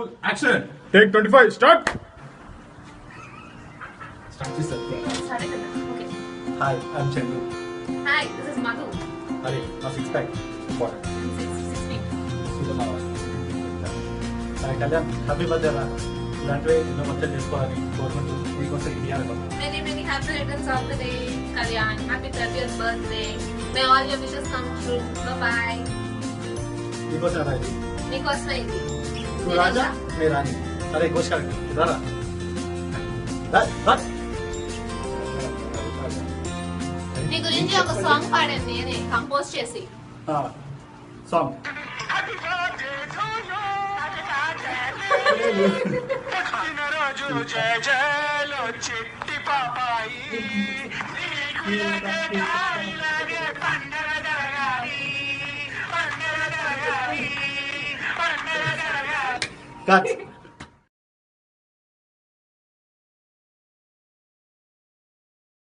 roll, action. Take 25, start. Start this up. Okay. Hi, I'm Chandu. Hi, this is Madhu. Hari, now six pack. Important. Six feet. Super power. Kalyan, happy birthday, man. ఇలాంటివే ఎన్నో మంచిగా చేసుకోవాలని government మీకోసం ఇవ్వాలి. Many happy returns of the day, Kalyan. Happy 30th birthday. May all your wishes come true. Bye-bye. మీకోసం రా ఇది. మీకోసమే ఇది. నువ్వు రాజా నేను రాని. అరే ఘోష్ కరెక్ట్ రారా. నీ గురించి ఒక సాంగ్ పాడాను నేనే కంపోజ్ చేసి. సాంగ్ చిట్టి పాపాయి పండగ జరగాలి కట్